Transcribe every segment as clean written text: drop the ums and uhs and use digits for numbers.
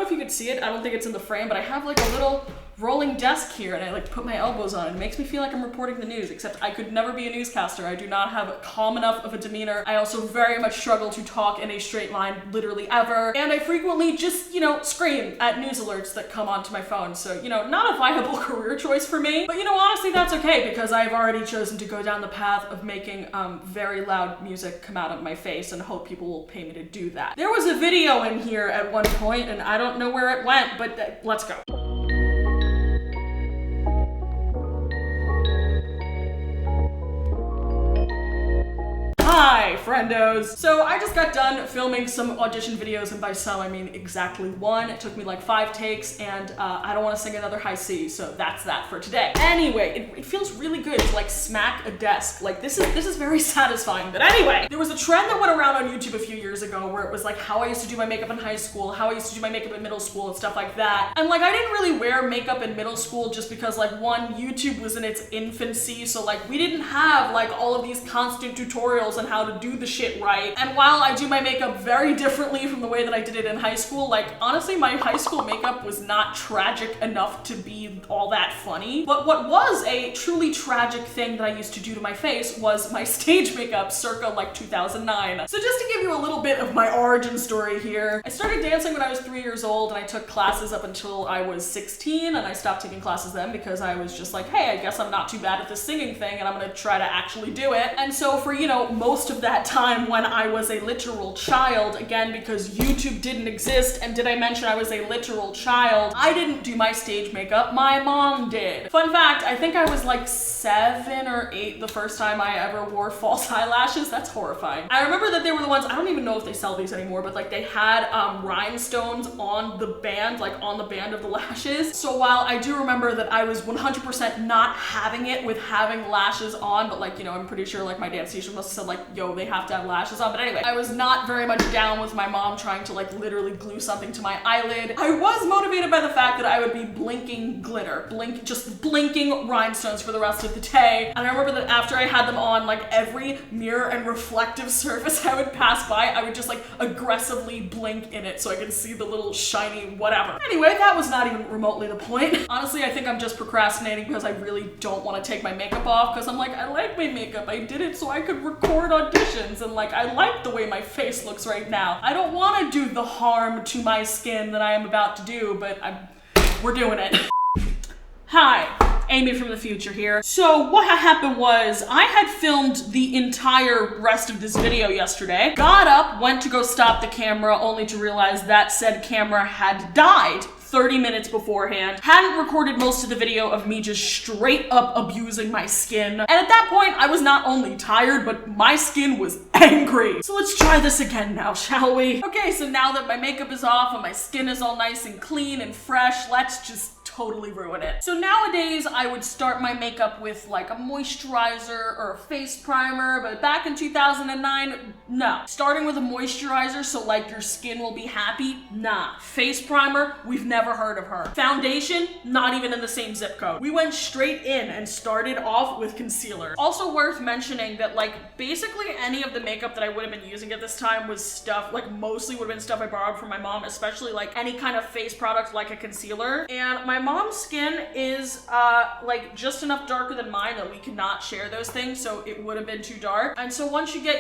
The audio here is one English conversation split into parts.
if you could see it, I don't think it's in the frame, but I have like a little rolling desk here and I like put my elbows on it. It makes me feel like I'm reporting the news, except I could never be a newscaster. I do not have calm enough of a demeanor. I also very much struggle to talk in a straight line literally ever. And I frequently just, scream at news alerts that come onto my phone. So, not a viable career choice for me. But, honestly, that's okay because I've already chosen to go down the path of making very loud music come out of my face and hope people will pay me to do that. There was a video in here at one point and I don't know where it went, but let's go. Hi, friendos! So I just got done filming some audition videos, and by some I mean exactly one. It took me like 5 takes, and I don't want to sing another high C, so that's that for today. Anyway, it feels really good to like smack a desk. Like this is very satisfying. But anyway, there was a trend that went around on YouTube a few years ago where it was like how I used to do my makeup in high school, how I used to do my makeup in middle school, and stuff like that. And like I didn't really wear makeup in middle school just because like one, YouTube was in its infancy, so like we didn't have like all of these constant tutorials on how to do the shit right. And while I do my makeup very differently from the way that I did it in high school, like honestly my high school makeup was not tragic enough to be all that funny. But what was a truly tragic thing that I used to do to my face was my stage makeup circa like 2009. So just to give you a little bit of my origin story here, I started dancing when I was 3 years old and I took classes up until I was 16 and I stopped taking classes then because I was just like, hey, I guess I'm not too bad at this singing thing and I'm gonna try to actually do it. And so for, most of that time when I was a literal child, again, because YouTube didn't exist, and did I mention I was a literal child, I didn't do my stage makeup, my mom did. Fun fact, I think I was like 7 or 8 the first time I ever wore false eyelashes. That's horrifying. I remember that they were the ones, I don't even know if they sell these anymore, but like they had rhinestones on the band, like on the band of the lashes. So while I do remember that I was 100% not having it with having lashes on, but like, I'm pretty sure like my dance teacher must have said like, yo, they have to have lashes on. But anyway, I was not very much down with my mom trying to like literally glue something to my eyelid. I was motivated by the fact that I would be blinking glitter, just blinking rhinestones for the rest of the day. And I remember that after I had them on, like every mirror and reflective surface I would pass by, I would just like aggressively blink in it so I could see the little shiny whatever. Anyway, that was not even remotely the point. Honestly, I think I'm just procrastinating because I really don't want to take my makeup off because I'm like, I like my makeup. I did it so I could record auditions and like I like the way my face looks right now. I don't want to do the harm to my skin that I am about to do, but we're doing it. Hi, Amy from the future here. So what had happened was I had filmed the entire rest of this video yesterday, got up, went to go stop the camera only to realize that said camera had died 30 minutes beforehand, hadn't recorded most of the video of me just straight up abusing my skin. And at that point, I was not only tired, but my skin was angry. So let's try this again now, shall we? Okay, so now that my makeup is off and my skin is all nice and clean and fresh, let's just totally ruin it. So nowadays I would start my makeup with like a moisturizer or a face primer, but back in 2009, no. Starting with a moisturizer so like your skin will be happy, nah. Face primer, we've never heard of her. Foundation, not even in the same zip code. We went straight in and started off with concealer. Also worth mentioning that like basically any of the makeup that I would have been using at this time was stuff, like mostly would have been stuff I borrowed from my mom, especially like any kind of face product like a concealer. And my mom's skin is like just enough darker than mine that we could not share those things, so it would have been too dark. And so once you get,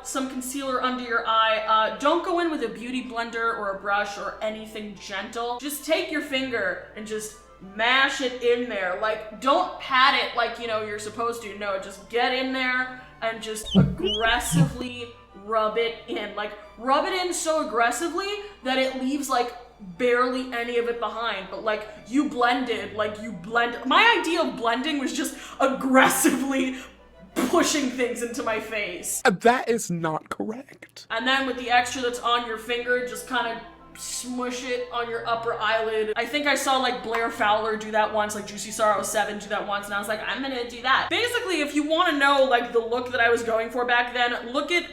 some concealer under your eye, don't go in with a beauty blender or a brush or anything gentle. Just take your finger and just mash it in there. Like, don't pat it like, you're supposed to. No, just get in there and just aggressively rub it in. Like, rub it in so aggressively that it leaves like barely any of it behind, but like you blended, my idea of blending was just aggressively pushing things into my face. That is not correct. And then with the extra that's on your finger, just kind of smush it on your upper eyelid. I think I saw like Blair Fowler do that once, like Juicy Sorrow 7 do that once, and I was like, I'm gonna do that. Basically, if you want to know like the look that I was going for back then, look at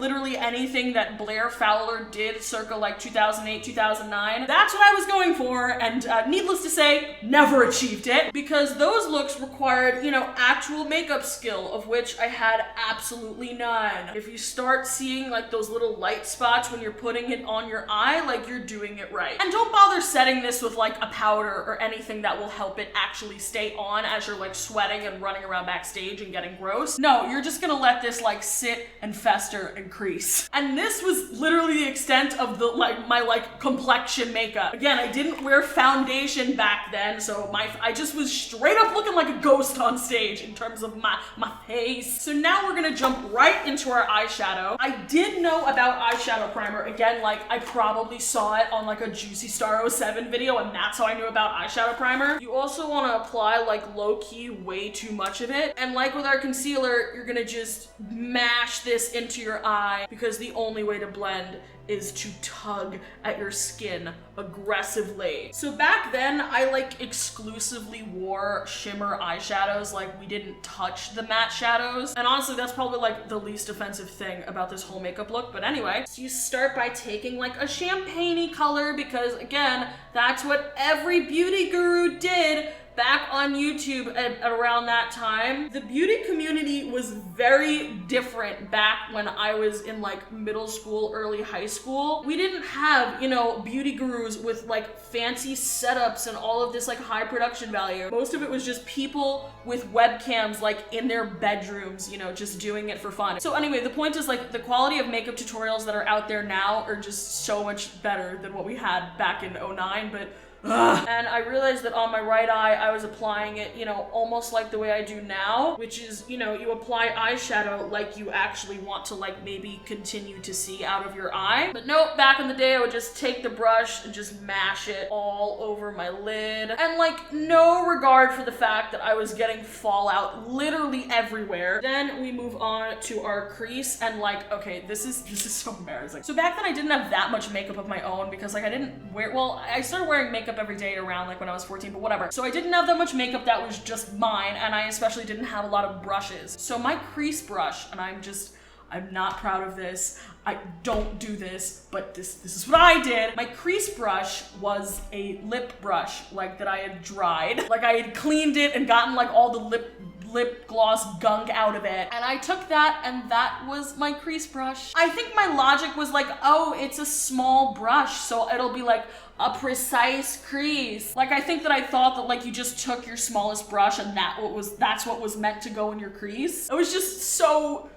literally anything that Blair Fowler did circa like 2008, 2009. That's what I was going for, and needless to say, never achieved it, because those looks required, actual makeup skill, of which I had absolutely none. If you start seeing like those little light spots when you're putting it on your eye, like like you're doing it right. And don't bother setting this with like a powder or anything that will help it actually stay on as you're like sweating and running around backstage and getting gross. No, you're just gonna let this like sit and fester and crease. And this was literally the extent of the my complexion makeup. Again, I didn't wear foundation back then, so I just was straight up looking like a ghost on stage in terms of my face. So now we're gonna jump right into our eyeshadow. I did know about eyeshadow primer. Again, like I probably saw it on like a Juicy Star 07 video, and that's how I knew about eyeshadow primer. You also want to apply like low-key way too much of it. And like with our concealer, you're gonna just mash this into your eye, because the only way to blend is to tug at your skin aggressively. So back then, I like exclusively wore shimmer eyeshadows. Like we didn't touch the matte shadows. And honestly, that's probably like the least offensive thing about this whole makeup look. But anyway, so you start by taking like a champagne-y color, because again, that's what every beauty guru did back on YouTube at around that time. The beauty community was very different back when I was in like middle school, early high school. We didn't have, you know, beauty gurus with like fancy setups and all of this like high production value. Most of it was just people with webcams like in their bedrooms, you know, just doing it for fun. So anyway, the point is like the quality of makeup tutorials that are out there now are just so much better than what we had back in 09, but and I realized that on my right eye, I was applying it, you know, almost like the way I do now, which is, you know, you apply eyeshadow like you actually want to like maybe continue to see out of your eye. But no, back in the day, I would just take the brush and just mash it all over my lid. And like no regard for the fact that I was getting fallout literally everywhere. Then we move on to our crease, and like, okay, this is so embarrassing. So back then I didn't have that much makeup of my own, because like I didn't wear, well, I started wearing makeup every day around like when I was 14, but whatever. So I didn't have that much makeup that was just mine, and I especially didn't have a lot of brushes. So my crease brush, and I'm not proud of this, I don't do this, but this is what I did. My crease brush was a lip brush, like that I had dried. Like I had cleaned it and gotten like all the lip gloss gunk out of it. And I took that, and that was my crease brush. I think my logic was like, oh, it's a small brush, so it'll be like a precise crease. Like I think that I thought that like you just took your smallest brush and that's what was meant to go in your crease. It was just so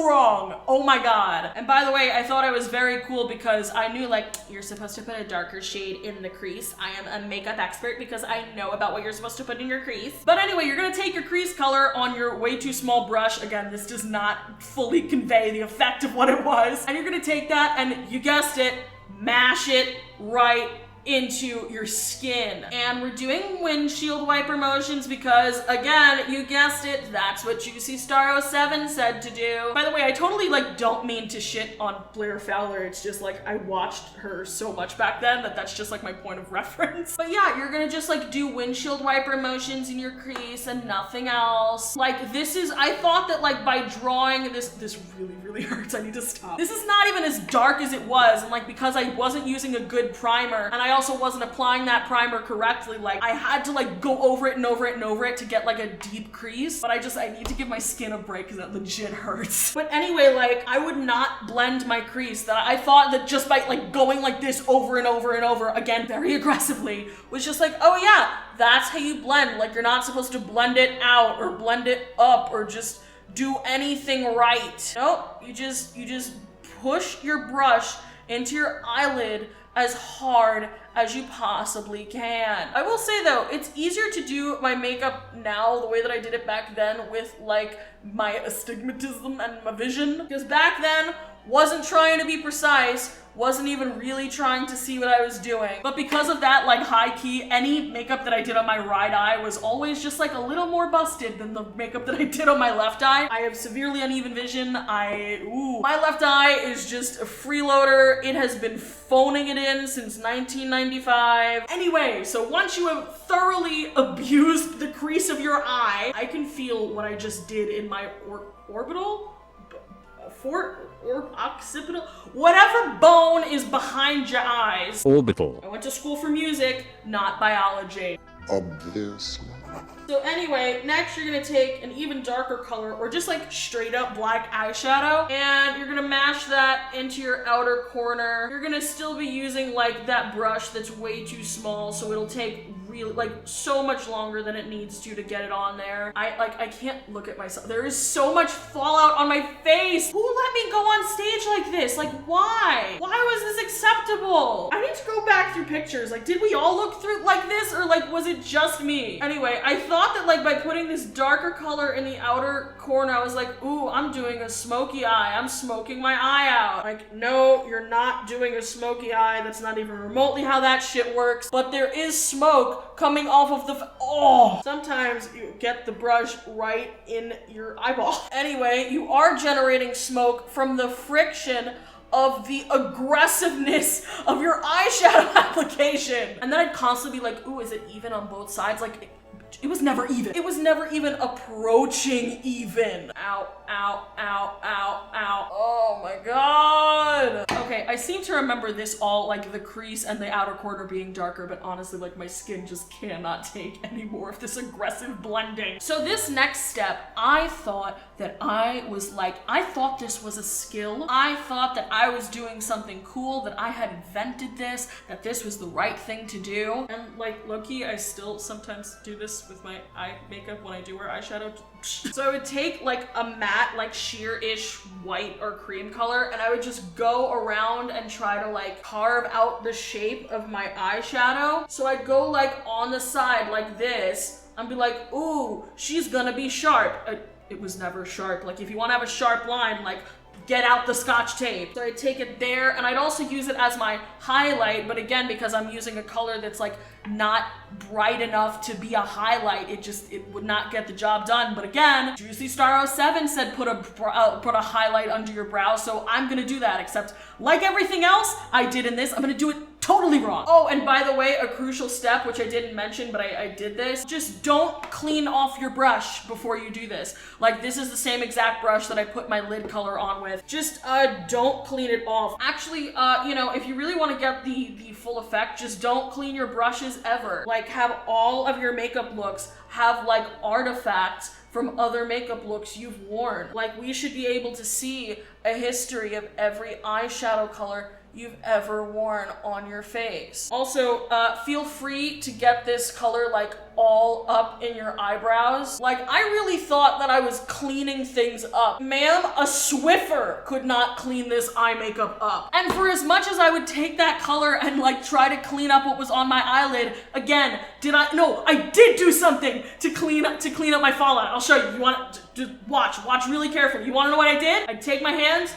wrong. Oh my god. And by the way, I thought I was very cool because I knew like you're supposed to put a darker shade in the crease. I am a makeup expert because I know about what you're supposed to put in your crease. But anyway, you're gonna take your crease color on your way too small brush. Again, this does not fully convey the effect of what it was. And you're gonna take that and, you guessed it, mash it right into your skin. And we're doing windshield wiper motions because, again, you guessed it, that's what Juicy Star 07 said to do. By the way, I totally like don't mean to shit on Blair Fowler. It's just like I watched her so much back then that that's just like my point of reference. But yeah, you're gonna just like do windshield wiper motions in your crease and nothing else. Like this is, I thought that like by drawing this really hurts. I need to stop. This is not even as dark as it was, and like because I wasn't using a good primer, and I also wasn't applying that primer correctly, like I had to like go over it and over it and over it to get like a deep crease. But I need to give my skin a break because that legit hurts. But anyway, like I would not blend my crease. That I thought that just by like going like this over and over and over again very aggressively was just like, oh yeah, that's how you blend. Like you're not supposed to blend it out or blend it up or just do anything right. Nope, you just push your brush into your eyelid as hard as you possibly can. I will say though, it's easier to do my makeup now the way that I did it back then with like my astigmatism and my vision. Because back then, wasn't trying to be precise, wasn't even really trying to see what I was doing. But because of that, like high key, any makeup that I did on my right eye was always just like a little more busted than the makeup that I did on my left eye. I have severely uneven vision. My left eye is just a freeloader. It has been phoning it in since 1995. Anyway, so once you have thoroughly abused the crease of your eye, I can feel what I just did in my orbital? Or occipital, whatever bone is behind your eyes. Orbital. I went to school for music, not biology. Obvious. So anyway, next you're gonna take an even darker color or just like straight up black eyeshadow and you're gonna mash that into your outer corner. You're gonna still be using like that brush that's way too small, so it'll take really like so much longer than it needs to get it on there. I can't look at myself. There is so much fallout on my face. Who let me go on stage like this? Like why? Why was this acceptable? I need to go back through pictures. Like did we all look through like this or like was it just me? Anyway, I thought that like by putting this darker color in the outer corner, I was like, ooh, I'm doing a smoky eye. I'm smoking my eye out. Like, no, you're not doing a smoky eye. That's not even remotely how that shit works. But there is smoke coming off of the, oh! Sometimes you get the brush right in your eyeball. Anyway, you are generating smoke from the friction of the aggressiveness of your eyeshadow application. And then I'd constantly be like, ooh, is it even on both sides? Like, it was never even. It was never even approaching even. Ow, ow, ow, ow, ow. Oh my god. Okay, I seem to remember this all, like the crease and the outer corner being darker, but honestly, like my skin just cannot take any more of this aggressive blending. So this next step, I thought that I thought this was a skill. I thought that I was doing something cool, that I had invented this, that this was the right thing to do. And like, low-key, I still sometimes do this with my eye makeup when I do wear eyeshadow. So I would take like a matte, like sheer-ish white or cream color, and I would just go around and try to like carve out the shape of my eyeshadow. So I'd go like on the side like this and be like, ooh, she's gonna be sharp. It was never sharp. Like if you want to have a sharp line, like get out the Scotch tape. So I'd take it there and I'd also use it as my highlight, but again, because I'm using a color that's like not bright enough to be a highlight, it would not get the job done. But again, Juicy Star 07 said put a highlight under your brow, so I'm gonna do that, except like everything else I did in this, I'm gonna do it totally wrong. Oh, and by the way, a crucial step, which I didn't mention, but I did this, just don't clean off your brush before you do this. Like this is the same exact brush that I put my lid color on with. Just don't clean it off. Actually, you know, if you really want to get the full effect, just don't clean your brushes ever. Like have all of your makeup looks have like artifacts from other makeup looks you've worn. Like we should be able to see a history of every eyeshadow color you've ever worn on your face. Also, feel free to get this color like all up in your eyebrows. Like I really thought that I was cleaning things up. Ma'am, a Swiffer could not clean this eye makeup up. And for as much as I would take that color and like try to clean up what was on my eyelid, again, no, I did do something to clean up my fallout. I'll show you. You want to watch really carefully. You want to know what I did? I'd take my hands,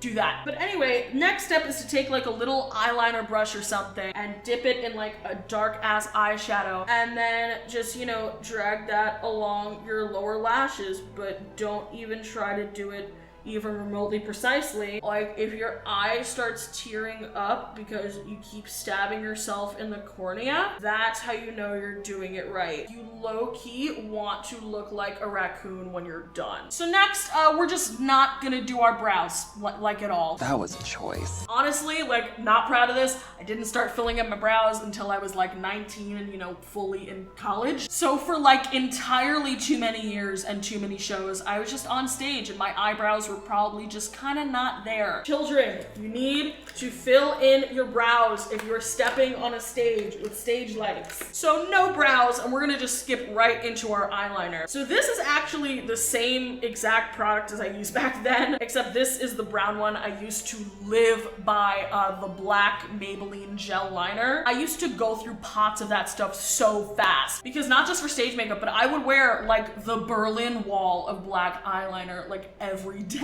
do that. But anyway, next step is to take like a little eyeliner brush or something and dip it in like a dark ass eyeshadow and then just, you know, drag that along your lower lashes, but don't even try to do it even remotely precisely. Like if your eye starts tearing up because you keep stabbing yourself in the cornea, that's how you know you're doing it right. You low-key want to look like a raccoon when you're done. So next, we're just not gonna do our brows like at all. That was a choice. Honestly, like not proud of this. I didn't start filling in my brows until I was like 19 and, you know, fully in college. So for like entirely too many years and too many shows, I was just on stage and my eyebrows were probably just kind of not there. Children, you need to fill in your brows if you're stepping on a stage with stage lights. So no brows, and we're gonna just skip right into our eyeliner. So this is actually the same exact product as I used back then, except this is the brown one. I used to live by the black Maybelline gel liner. I used to go through pots of that stuff so fast, because not just for stage makeup, but I would wear like the Berlin Wall of black eyeliner like every day.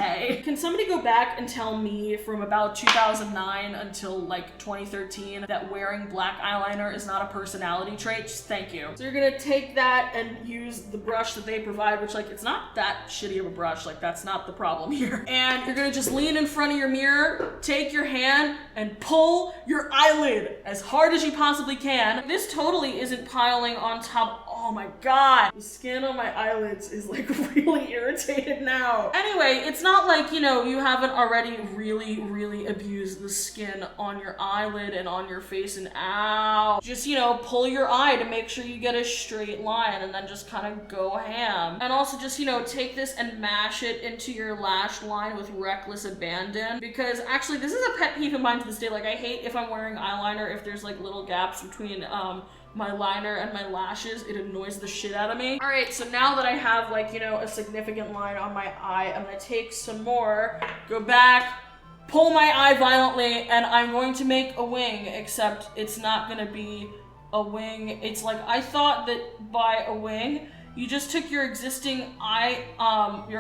Can somebody go back and tell me from about 2009 until like 2013 that wearing black eyeliner is not a personality trait? Just thank you. So you're gonna take that and use the brush that they provide, which like, it's not that shitty of a brush, like that's not the problem here. And you're gonna just lean in front of your mirror, take your hand and pull your eyelid as hard as you possibly can. This totally isn't piling on top. Oh my god, the skin on my eyelids is like really irritated now. Anyway, it's not like, you know, you haven't already really abused the skin on your eyelid and on your face and ow. Just, you know, pull your eye to make sure you get a straight line and then just kind of go ham. And also just, you know, take this and mash it into your lash line with reckless abandon, because actually this is a pet peeve of mine to this day. Like, I hate if I'm wearing eyeliner, if there's like little gaps between my liner and my lashes. It annoys the shit out of me. All right, so now that I have, like, you know, a significant line on my eye, I'm gonna take some more, go back, pull my eye violently, and I'm going to make a wing, except it's not gonna be a wing. It's like, I thought that by a wing, you just took your existing eyeliner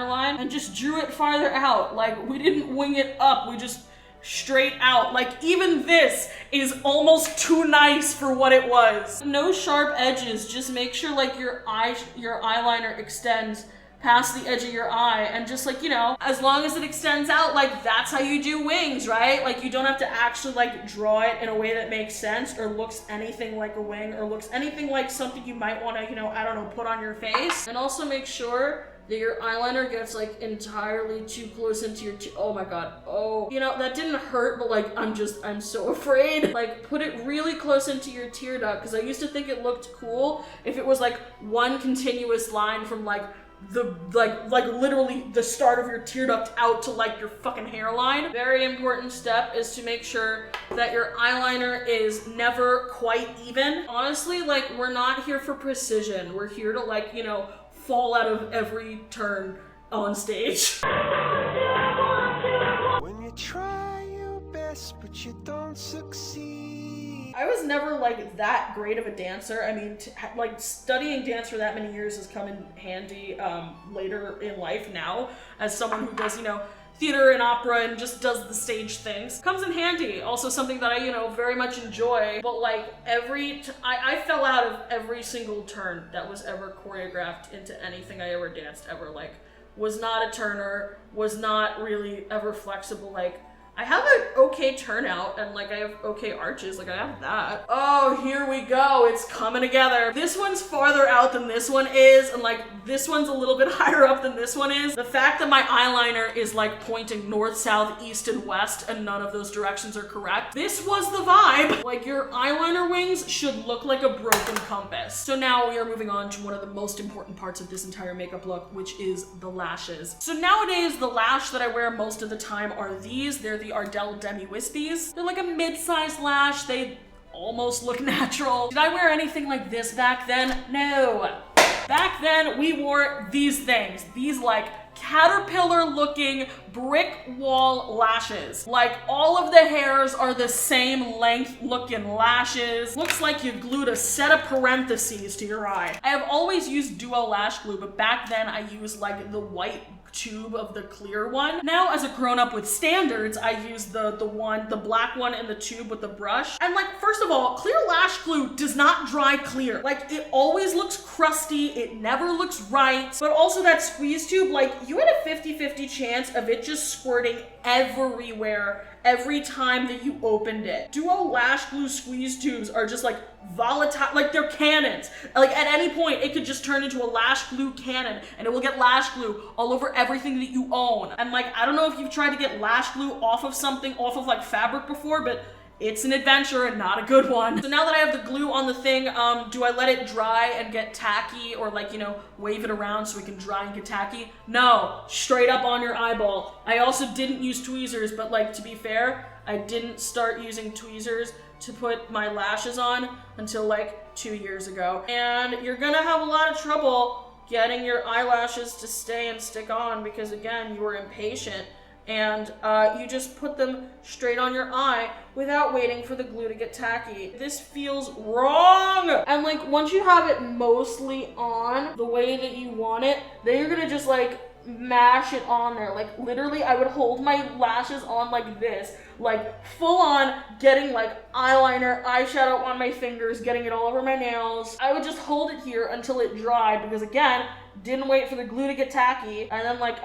line and just drew it farther out. Like, we didn't wing it up, we just straight out. Like, even this is almost too nice for what it was. No sharp edges, just make sure like your eyeliner extends past the edge of your eye, and just like, you know, as long as it extends out, like, that's how you do wings, right? Like, you don't have to actually like draw it in a way that makes sense or looks anything like a wing or looks anything like something you might want to, you know, I don't know, put on your face. And also make sure that your eyeliner gets like entirely too close into your oh my god, oh, you know, that didn't hurt, but like, I'm so afraid. Like, put it really close into your tear duct, because I used to think it looked cool if it was like one continuous line from like the like literally the start of your tear duct out to like your fucking hairline. Very important step is to make sure that your eyeliner is never quite even. Honestly, like, we're not here for precision, we're here to, like, you know, fall out of every turn on stage. When you try your best but you don't succeed. I was never like that great of a dancer. I mean, like, studying dance for that many years has come in handy later in life now, as someone who does, you know, theater and opera and just does the stage things. Comes in handy. Also something that I, you know, very much enjoy, but like I fell out of every single turn that was ever choreographed into anything I ever danced ever. Like, was not a turner, was not really ever flexible. Like, I have an okay turnout and like I have okay arches, like I have that. Oh, here we go, it's coming together. This one's farther out than this one is, and like this one's a little bit higher up than this one is. The fact that my eyeliner is like pointing north, south, east, and west, and none of those directions are correct. This was the vibe. Like, your eyeliner wings should look like a broken compass. So now we are moving on to one of the most important parts of this entire makeup look, which is the lashes. So nowadays, the lash that I wear most of the time are these. They're the Ardell Demi Wispies. They're like a mid-sized lash. They almost look natural. Did I wear anything like this back then? No. Back then, we wore these things. These like caterpillar-looking brick wall lashes. Like, all of the hairs are the same length looking lashes. Looks like you glued a set of parentheses to your eye. I have always used duo lash glue, but back then I used like the white tube of the clear one. Now, as a grown-up with standards, I use the black one in the tube with the brush. And like, first of all, clear lash glue does not dry clear. Like, it always looks crusty, it never looks right. But also that squeeze tube, like, you had a 50-50 chance of it just squirting everywhere every time that you opened it. Duo lash glue squeeze tubes are just like volatile, like they're cannons. Like, at any point it could just turn into a lash glue cannon and it will get lash glue all over everything that you own. And like, I don't know if you've tried to get lash glue off of something, off of like fabric before, but it's an adventure and not a good one. So now that I have the glue on the thing, do I let it dry and get tacky, or like, you know, wave it around so it can dry and get tacky? No, straight up on your eyeball. I also didn't use tweezers, but like, to be fair, I didn't start using tweezers to put my lashes on until like 2 years ago. And you're gonna have a lot of trouble getting your eyelashes to stay and stick on because, again, you were impatient and you just put them straight on your eye without waiting for the glue to get tacky. This feels wrong! And like, once you have it mostly on the way that you want it, then you're gonna just like mash it on there. Like, literally, I would hold my lashes on like this, like full on getting like eyeliner, eyeshadow on my fingers, getting it all over my nails. I would just hold it here until it dried because, again, didn't wait for the glue to get tacky, and then like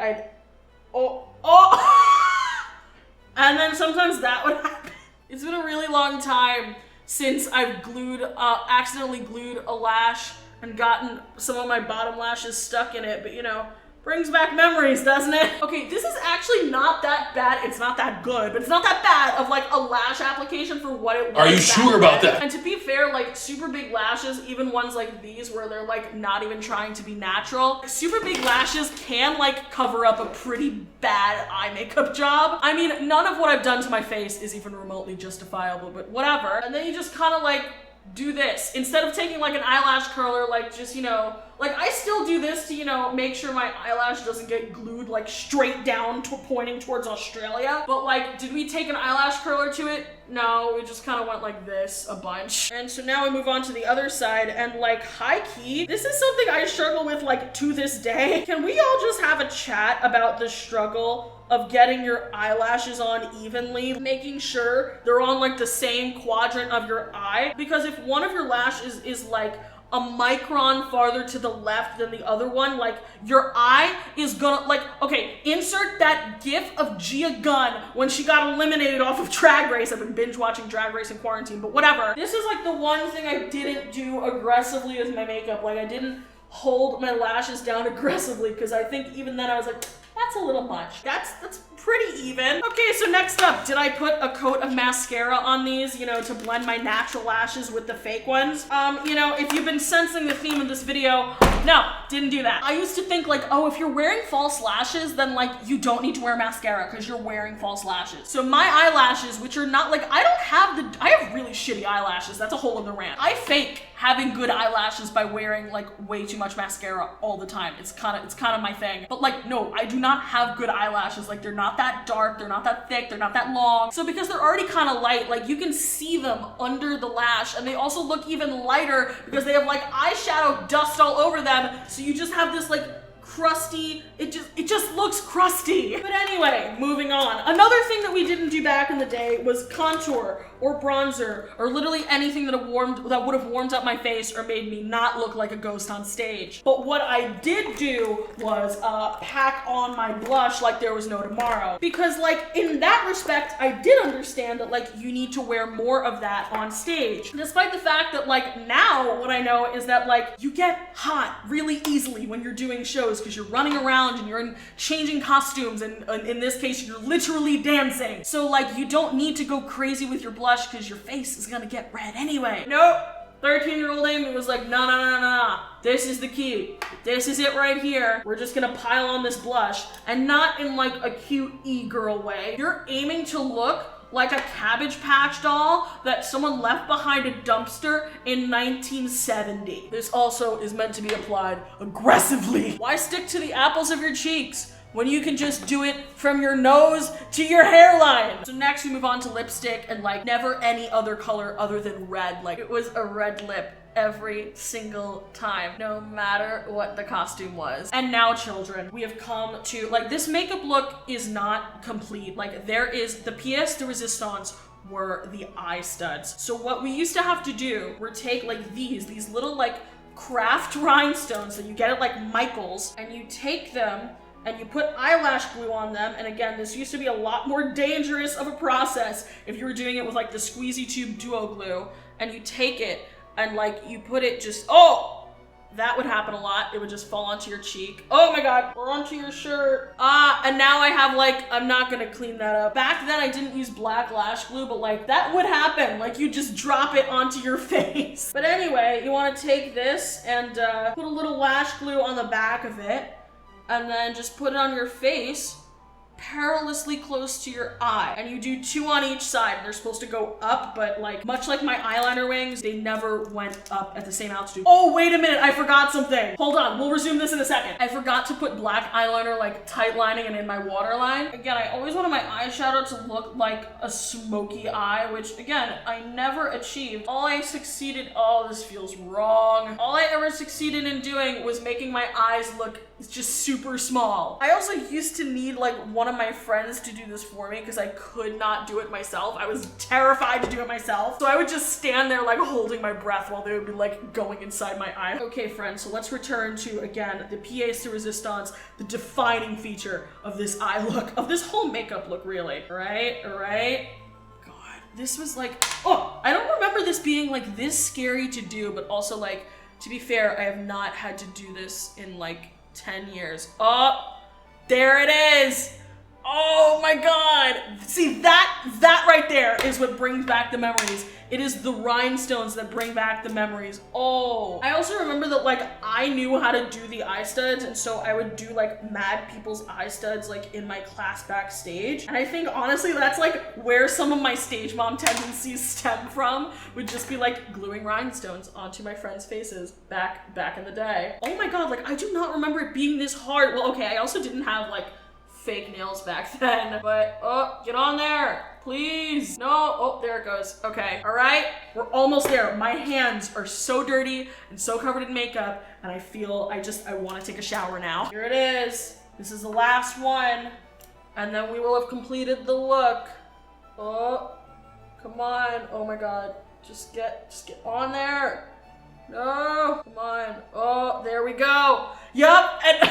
and then sometimes that would happen. It's been a really long time since I've accidentally glued a lash and gotten some of my bottom lashes stuck in it, but you know, Brings back memories, doesn't it? Okay, this is actually not that bad. It's not that good, but it's not that bad of like a lash application for what it was. Are you sure about that? And to be fair, like super big lashes, even ones like these where they're like not even trying to be natural, super big lashes can like cover up a pretty bad eye makeup job. I mean, none of what I've done to my face is even remotely justifiable, but whatever. And then you just kind of like do this. Instead of taking like an eyelash curler, like just, you know, like I still do this to, you know, make sure my eyelash doesn't get glued like straight down to pointing towards Australia. But like, did we take an eyelash curler to it? No, we just kind of went like this a bunch. And so now we move on to the other side and like high key, this is something I struggle with like to this day. Can we all just have a chat about the struggle of getting your eyelashes on evenly, making sure they're on like the same quadrant of your eye? Because if one of your lashes is like a micron farther to the left than the other one, like your eye is gonna like, okay, insert that gif of Gia Gunn when she got eliminated off of Drag Race. I've been binge watching Drag Race in quarantine, but whatever. This is like the one thing I didn't do aggressively with my makeup. Like I didn't hold my lashes down aggressively because I think even then I was like, that's a little much. That's pretty even. Okay, so next up, did I put a coat of mascara on these, you know, to blend my natural lashes with the fake ones? You know, if you've been sensing the theme of this video, no, didn't do that. I used to think like, oh, if you're wearing false lashes, then like you don't need to wear mascara because you're wearing false lashes. So my eyelashes, which are not like, I have really shitty eyelashes. That's a whole other rant. I fake having good eyelashes by wearing like way too much mascara all the time. It's kind of my thing. But like, no, I do not have good eyelashes. Like they're not that dark, they're not that thick, they're not that long. So because they're already kind of light, like you can see them under the lash, and they also look even lighter because they have like eyeshadow dust all over them. So you just have this like crusty, it just looks crusty. But anyway, moving on. Another thing that we didn't do back in the day was contour or bronzer or literally anything that would have warmed up my face or made me not look like a ghost on stage. But what I did do was pack on my blush like there was no tomorrow. Because like in that respect, I did understand that like you need to wear more of that on stage. Despite the fact that like now what I know is that like you get hot really easily when you're doing shows because you're running around and you're changing costumes, and in this case you're literally dancing. So like you don't need to go crazy with your blush because your face is gonna get red anyway. Nope. 13-year-old Amy was like, no. This is the key. This is it right here. We're just gonna pile on this blush, and not in like a cute e-girl way. You're aiming to look like a Cabbage Patch doll that someone left behind a dumpster in 1970. This also is meant to be applied aggressively. Why stick to the apples of your cheeks when you can just do it from your nose to your hairline? So next we move on to lipstick, and like never any other color other than red. Like it was a red lip every single time, no matter what the costume was. And now, children, we have come to, like, this makeup look is not complete. Like there is the pièce de résistance were the eye studs. So what we used to have to do were take like these little like craft rhinestones that you get at like Michael's, and you take them and you put eyelash glue on them. And again, this used to be a lot more dangerous of a process if you were doing it with like the squeezy tube duo glue, and you take it and like you put it just, oh, that would happen a lot. It would just fall onto your cheek. Oh my God, or onto your shirt. And now I have like, I'm not gonna clean that up. Back then I didn't use black lash glue, but like that would happen. Like you just drop it onto your face. But anyway, you wanna take this and put a little lash glue on the back of it, and then just put it on your face perilously close to your eye, and you do 2 on each side. They're supposed to go up, but like much like my eyeliner wings, they never went up at the same altitude. Oh, wait a minute, I forgot something. Hold on, we'll resume this in a second. I forgot to put black eyeliner like tight lining and in my waterline. Again, I always wanted my eyeshadow to look like a smoky eye, which again, I never achieved. All this feels wrong. All I ever succeeded in doing was making my eyes look just super small. I also used to need like one of my friends to do this for me because I could not do it myself. I was terrified to do it myself. So I would just stand there like holding my breath while they would be like going inside my eye. Okay, friends, so let's return to, again, the pièce de résistance, the defining feature of this eye look, of this whole makeup look, really. Right? God, this was like, oh, I don't remember this being like this scary to do, but also like, to be fair, I have not had to do this in like 10 years. Oh, there it is. Oh my God. See, that right there is what brings back the memories. It is the rhinestones that bring back the memories. Oh. I also remember that like I knew how to do the eye studs, and so I would do like mad people's eye studs like in my class backstage. And I think honestly that's like where some of my stage mom tendencies stem from, would just be like gluing rhinestones onto my friends' faces back in the day. Oh my God, like I do not remember it being this hard. Well, okay, I also didn't have like fake nails back then, but oh, get on there, please. No, oh, there it goes. Okay, all right, we're almost there. My hands are so dirty and so covered in makeup, and I feel I want to take a shower now. Here it is. This is the last one, and then we will have completed the look. Oh, come on. Oh my God, just get on there. No, come on. Oh, there we go. Yup, and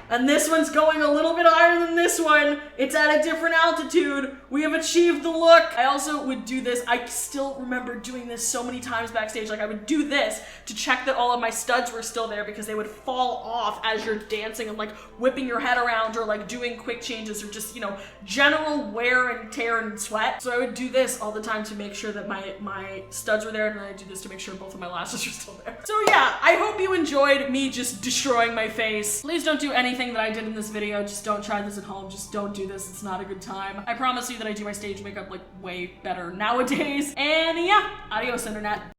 and this one's going a little bit higher than this one. It's at a different altitude. We have achieved the look. I also would do this. I still remember doing this so many times backstage. Like I would do this to check that all of my studs were still there, because they would fall off as you're dancing and like whipping your head around, or like doing quick changes, or just, you know, general wear and tear and sweat. So I would do this all the time to make sure that my studs were there, and then I'd do this to make sure both of my lashes are still there. So yeah, I hope you enjoyed me just destroying my face. Please don't do anything that I did in this video. Just don't try this at home. Just don't do this. It's not a good time. I promise you that I do my stage makeup like way better nowadays. And yeah, adios internet.